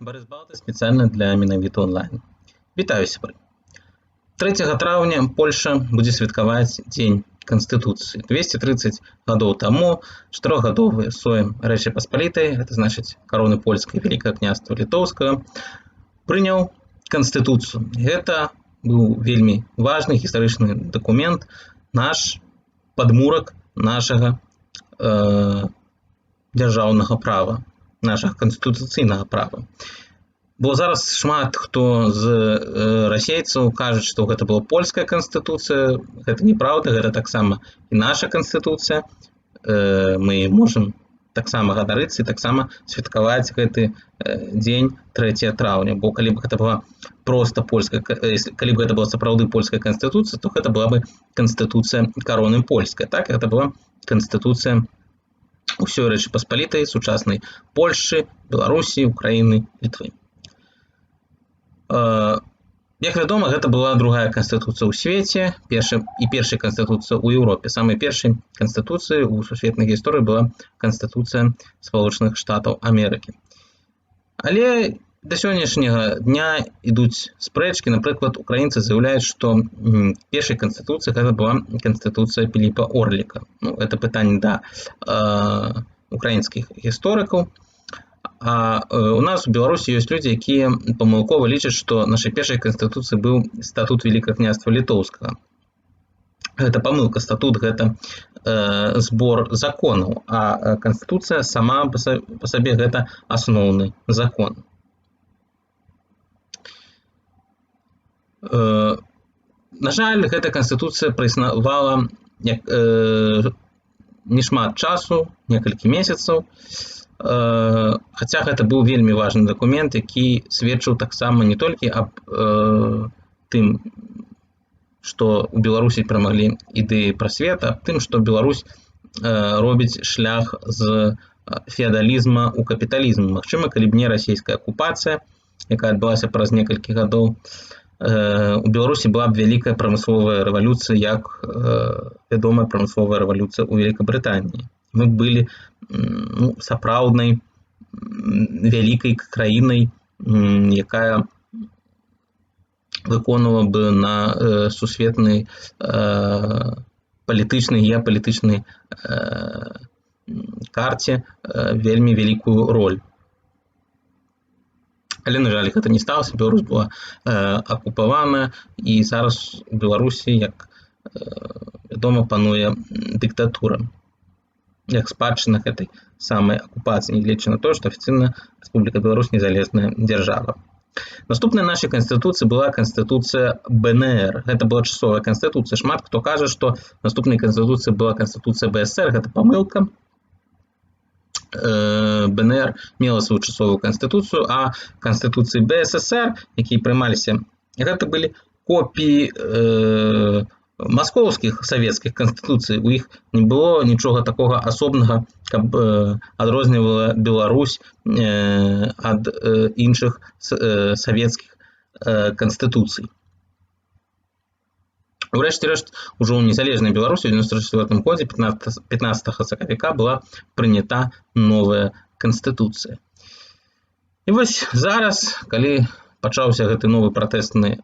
Барыс Балта спецыяльна для менавіта онлайн. Вітаю сябры. 3 траўня Польша будзе святкаваць Дзень Канстытуцыі. 230 гадоў таму чатырохгадовы сойм Рэчы Паспалітай, гэта значыць кароны польскай Вялікага княства Літоўскага, прыняў Канстытуцыю. Гэта быў вельмі важны гістарычны дакумент, наш падмурак нашага дзяржаўнага права, нашага канстытуцыйнага права. Бо зараз шмат хто з расейцаў кажуць, што гэта была польская канстытуцыя. Гэта неправда, гэта таксама і наша канстытуцыя. Мы можам таксама гадарыцца і таксама святкаваць гэты дзень 3 траўня. Бо калі б гэта была проста польская, калі б гэта была сапраўды польская канстытуцыя, то гэта была бы канстытуцыя кароны польская. Так, гэта была канстытуцыя ўсёй Рэчы Паспалітай, сучаснай Польшчы, Беларусі, Украіны, Літвы. Як вядома, гэта была другая канстытуцыя ў свеце, першая канстытуцыя ў Еўропе. Самай першай канстытуцыяй у сусветнай гісторыі была канстытуцыя Спалучаных Штатаў Амерыкі. Але да сённяшняга дня ідуць спрэчкі. Напрыклад, украінцы заяўляюць, што першай канстытуцыяй гэта была канстытуцыя Піліпа Орліка. Гэта пытанне да украінскіх гісторыкаў. А у нас у Беларусі ёсць людзі, якія памылкова лічаць, што нашай першай канстытуцыяй быў статут Вялікага княства Літоўскага. Гэта памылка. Статут гэта збор законаў, а канстытуцыя сама па сабе гэта асноўны закон. На жаль, гэта канстытуцыя праіснавала не шмат часу, некалькі месяцаў. Хаця гэта быў вельмі важны дакумент, які сведчыў таксама не толькі аб тым, што ў Беларусі перамаглі ідэі прасвета, аб тым, што Беларусь робіць шлях з феадалізма ў капіталізм. Магчыма, калі б не расійская акупацыя, якая адбылася праз некалькі гадоў, у Беларусі была б вялікая прамысловая рэвалюцыя, як вядомая прамысловая рэвалюцыя ў Вялікабрытаніі. Мы былі сапраўднай вялікай краінай, якая выконвала бы на сусветнай палітычнай, геапалітычнай карце вельмі вялікую роль. Але, на жаль, гэта не сталася. Беларусь была акупавана, і зараз у Беларусі, як вядома, пануе дыктатура. Як спадчына гэтай самай акупацыі, нягледзячы на тое, што афіцыйна Рэспубліка Беларусь незалежная дзяржава. Наступная нашай канстытуцыі была канстытуцыя БНР. Гэта была часовая канстытуцыя. Шмат хто кажа, што наступнай канстытуцыяй была канстытуцыя БСР. Гэта памылка. БНР мела сваю часовую канстытуцыю, а канстытуцыі БССР, якія прымаліся, гэта былі копіі маскоўскіх савецкіх канстытуцый. У іх не было нічога такога асобнага, каб адрознівала Беларусь ад іншых савецкіх канстытуцый. Урэшце рэшт, ужо ў незалежнай Беларусі ў 1994 годзе 15 сакавіка была прынята новая канстытуцыя. І вось зараз, калі пачаўся гэты новы пратэсны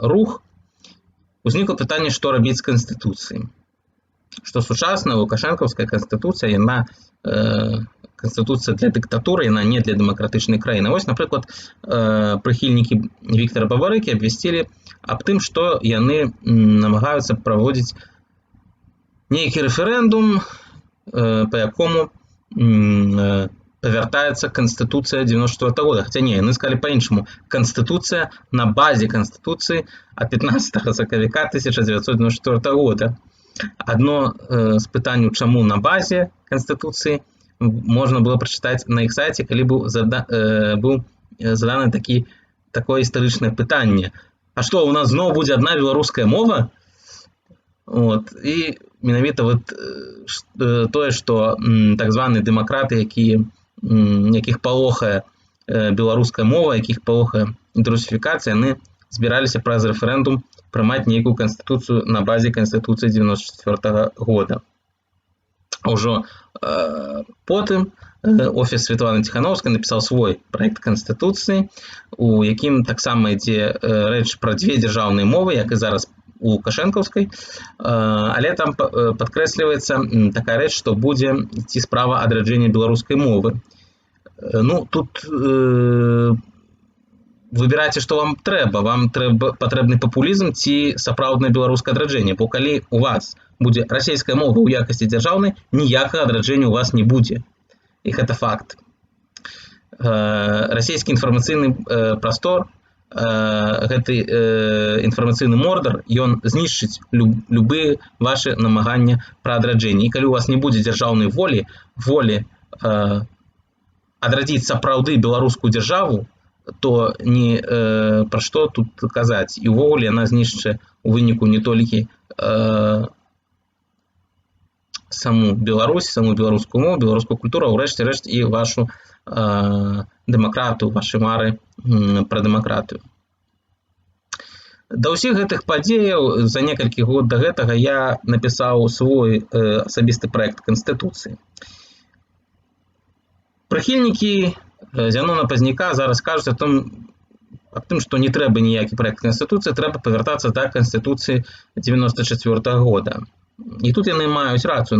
рух, узнікла пытанне, што рабіць з канстытуцыяй. Што сучасная лукашэнкаўская канстытуцыя, яна канстытуцыя для дыктатуры, яна не для дэмакратычнай краіны. Вось, напрыклад, прыхільнікі Віктара Бабарыкі абвясцілі аб тым, што яны намагаюцца праводзіць нейкі рэферэндум, па якому павяртаецца Канстытуцыя 94 года. Хаця не, яны сказалі па-іншаму. Канстытуцыя на базе Канстытуцыі ад 15 сакавіка 1994 года. Адно з пытанняў, чаму на базе Канстытуцыі, можна было прачытаць на іх сайце, калі быў заданы такое гістарычнае пытанне. А што, у нас зноў будзе адна беларуская мова? І менавіта тое, што так званыя дэмакраты, якіх палохае беларуская мова, якіх палохае русіфікацыя, яны збіраліся праз рэферэндум прымаць нейкую канстытуцыю на базе Канстытуцыі 94 года. Ужо потым офіс Святланы Ціхановскай напісаў свой праект канстытуцыі, у якім таксама ідзе рэч пра дзве дзяржаўныя мовы, як і зараз у Лукашэнкаўскай, але там падкрэсліваецца такая рэч, што будзе ісці справа адраджэння беларускай мовы. Ну, тут выбірайце, што вам трэба. Вам патрэбны папулізм ці сапраўднае беларускае адраджэнне, бо калі у вас будзе расійская мова ў якасці дзяржаўнай, ніякага адраджэння у вас не будзе. І гэта факт. Расійскі інфармацыйны прастор, гэты інфармацыйны мордар, ён знішчыць любыя вашы намаганні пра адраджэнне. І калі у вас не будзе дзяржаўнай волі адрадзіць сапраўды беларускую дзяржаву, то ні пра што тут казаць. І ўвогуле яна знішчыць у выніку не толькі саму Беларусь, саму беларускую мову, беларускую культуру, а ўрэшце рэшт і вашу дэмакратыю, вашы мары пра дэмакратыю. Да ўсіх гэтых падзеяў за некалькі год да гэтага я напісаў свой асабісты праект канстытуцыі. Прыхільнікі Зянона Пазняка зараз кажуць аб тым, што не трэба ніякі праект канстытуцыі, трэба павяртацца да канстытуцыі 94-го года. І тут яны маюць рацыю.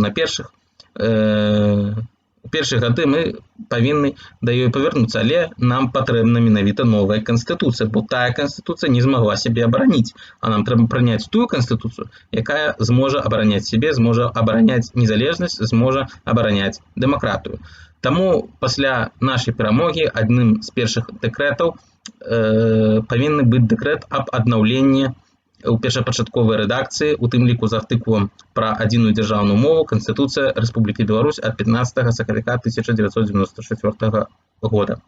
У першыя гады мы павінны да ёй павярнуцца, але нам патрэбна менавіта новая канстытуцыя, бо тая канстытуцыя не змагла сябе абараніць, а нам трэба прыняць тую канстытуцыю, якая зможа абараняць сябе, зможа абараняць незалежнасць, зможа абараняць дэмакратыю. Таму пасля нашай перамогі адным з першых дэкрэтаў павінны быць дэкрэт аб аднаўленні у першапачатковай рэдакцыі, у тым ліку з артыкулам пра адзіную дзяржаўную мову Канстытуцыя Рэспублікі Беларусь ад 15 сакавіка 1994 года.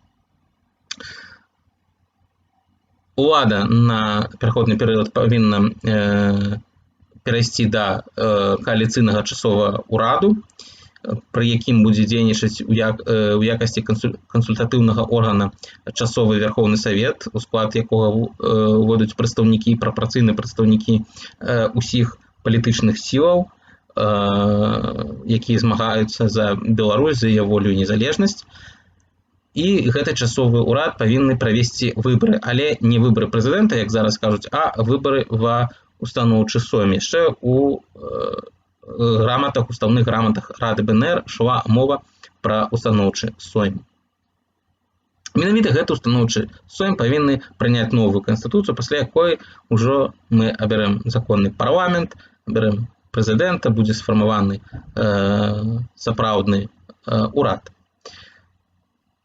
Улада на пераходны перыяд павінна перайсці да кааліцыйнага часовага ўраду, пры якім будзе дзейнічаць у якасці кансультатыўнага органа часовы Верховны Савет, у склад якога увойдуць прадстаўнікі, прапарцыйныя прадстаўнікі усіх палітычных сілаў, якія змагаюцца за Беларусь, за яе волю і незалежнасць. І гэты часовы ўрад павінны правесці выбары, але не выбары прэзідэнта, як зараз кажуць, а выбары ва устаноўчы сойм. Яшчэ у граматах, уставных граматах Рады БНР шла мова пра устаноўчы сойм. Менавіта гэты устаноўчы сойм павінны прыняць новую канстытуцыю, пасля якой ужо мы абярэм законны парламент, абярэм прэзідэнта, будзе сфармаваны сапраўдны ўрад.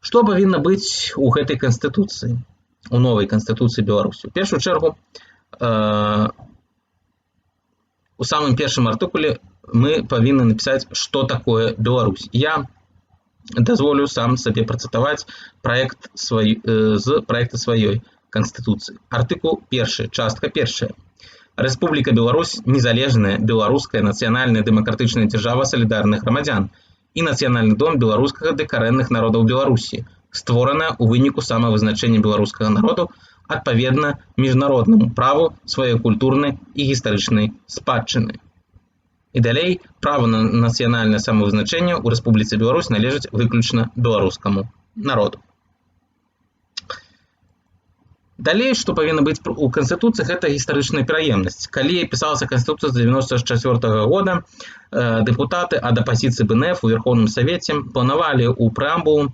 Што павінна быць у гэтай канстытуцыі, у новай канстытуцыі Беларусі? У першую чаргу, у самым першым артыкуле мы павінны напісаць, што такое Беларусь. Я дазволю сам сабе працытаваць з праекта сваёй канстытуцыі. Артыкул 1, частка 1. Рэспубліка Беларусь – незалежная беларуская нацыянальная дэмакратычная дзяржава салідарных грамадзян і нацыянальны дом беларускага ды карэнных народаў Беларусі, створана ў выніку самавызначэння беларускага народу адпаведна міжнароднаму праву сваёй культурнай і гістарычнай спадчыны. І далей, права на нацыянальнае самавызначэнне ў Рэспубліцы Беларусь належыць выключна беларускаму народу. Далей, што павінна быць у Канстытуцыі, гэта гістарычная пераемнасць. Калі пісалася Канстытуцыя з 1994 года, дэпутаты ад апазіцыі БНФ у Верховным Савеце планавалі ў прэамбулу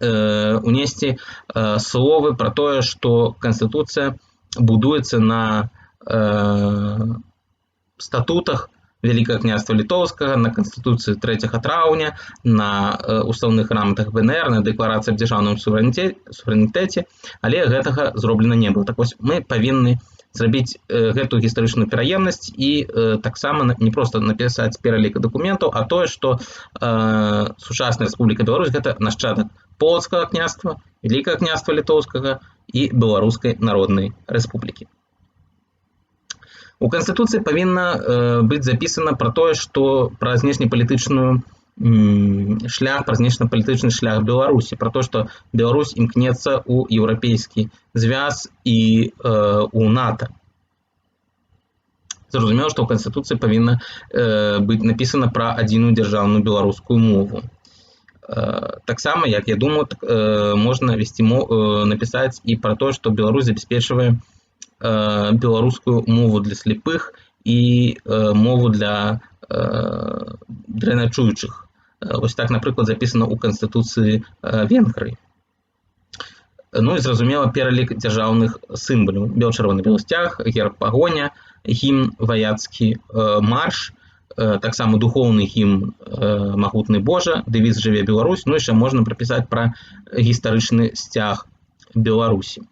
унесці словы пра тое, што Канстытуцыя будуецца на статутах Вялікага княства Літоўскага, на Канстытуцыі 3 траўня, на уставных граматах БНР, на дэкларацыі аб дзяржаўным суверэнітэце, але гэтага зроблена не было. Так вось, мы павінны зрабіць гэтую гістарычную пераемнасць і таксама не проста напісаць пералік дакументаў, а тое, што сучасная Рэспубліка Беларусь – гэта нашчадак Полацкага княства, Вялікага княства Літоўскага і Беларускай Народнай Рэспублікі. У Канстытуцыі павінна быць запісана пра тое, што пра знешнепалітычны шлях Беларусі, пра тое, што Беларусь імкнецца ў еўрапейскі звяз і ў НАТО. Зразумела, што ў Канстытуцыі павінна быць напісана пра адзіную дзяржаўную беларускую мову. Таксама, як я думаю, можна напісаць і пра тое, што Беларусь забяспечвае беларускую мову для слепых і мову для дрэнначуючых. Вось так, напрыклад, запісана ў Канстытуцыі Венгрыі. Ну і зразумела, пералік дзяржаўных сімвалаў: бел-чырвоны белсцяг, герб пагоня, гімн ваяцкі марш, таксама духоўны гімн магутны Божа, дэвіз «Жыве Беларусь». Ну і яшчэ можна прапісаць пра гістарычны сцяг Беларусі.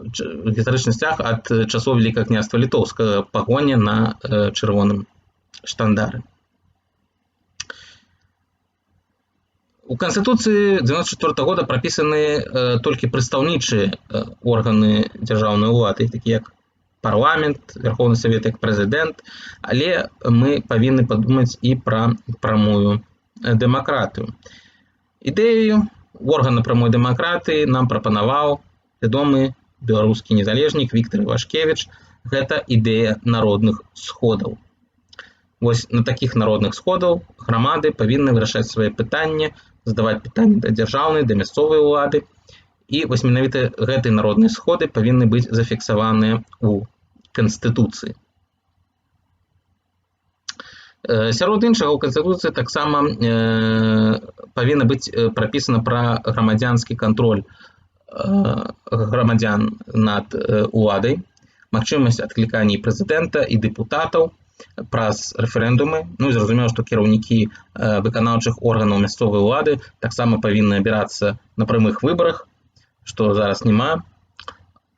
Гістарычны сцяг ад часоў Вялікага княства Літоўскага, пагоня на чырвоным штандары. У Канстытуцыі 1994 года прапісаны толькі прадстаўнічыя органы дзяржаўнай улады, такія як парламент, Верховны Савет, як прэзідэнт, але мы павінны падумаць і пра прамую дэмакратыю. Ідэю органа прамой дэмакратыі нам прапанаваў вядомы беларускі незалежнік Віктор Івашкевіч. Гэта ідэя народных сходаў. Вось на такіх народных сходаў грамады павінны вырашаць свае пытанні, задаваць пытанні да дзяржаўнай, да мясцовай улады. І вось менавіта гэтыя народныя сходы павінны быць зафіксаваныя ў Канстытуцыі. Сярод іншага, у Канстытуцыі таксама павінна быць прапісана пра грамадзянскі кантроль грамадзян над уладай, магчымасць адклікання прэзідэнта і дэпутатаў праз рэферэндумы. Ну і зразумела, што кіраўнікі выканаўчых органаў мясцовай улады таксама павінны абірацца на прамых выбарах, што зараз няма.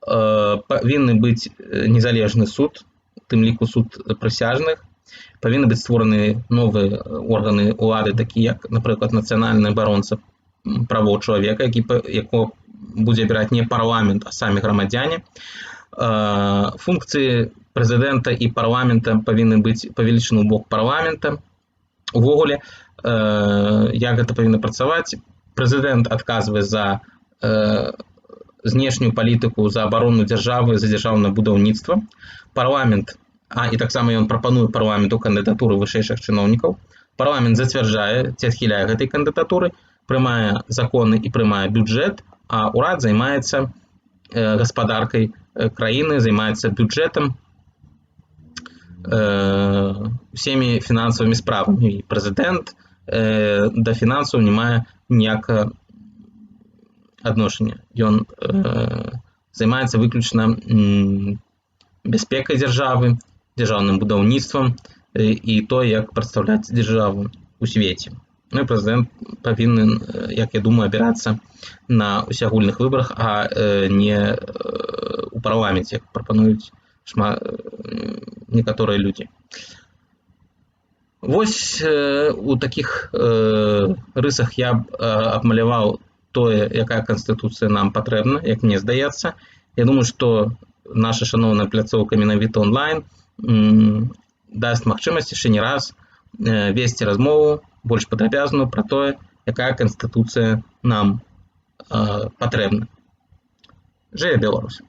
Павінны быць незалежны суд, у тым ліку суд прысяжных. Павінны быць створаны новыя органы улады, такія як, напрыклад, нацыянальны абаронца правоў чалавека, якого будзе абіраць не парламент, а самі грамадзяне. Функцыі прэзідэнта і парламента павінны быць павелічаны ў бок парламента. Увогуле, як гэта павінна працаваць? Прэзідэнт адказвае за знешнюю палітыку, за абарону дзяржавы, за дзяржаўнае будаўніцтва. Парламент, і таксама ён прапануе парламенту кандыдатуры вышэйшых чыноўнікаў. Парламент зацвярджае ці адхіляе гэтай кандыдатуры, прымае законы і прымае бюджэт, а ўрад займаецца гаспадаркай краіны, займаецца бюджэтам, усімі фінансавымі справамі. І прэзідэнт да фінансаў не мае ніякага адношення. Ён займаецца выключна бяспекай дзяржавы, дзяржаўным будаўніцтвам і то, як прадстаўляць дзяржаву ў свеце. Ну і прэзідэнт павінен, як я думаю, абірацца на усеагульных выбарах, а не ў парламенце, як прапануюць некаторыя людзі. Вось у такіх рысах я абмаляваў тое, якая Канстытуцыя нам патрэбна, як мне здаецца. Я думаю, што наша шаноўная пляцоўка менавіта онлайн даст магчымасць яшчэ не раз весці размову больш падрабязную пра тое, якая Канстытуцыя нам патрэбна. Жыве Беларусь!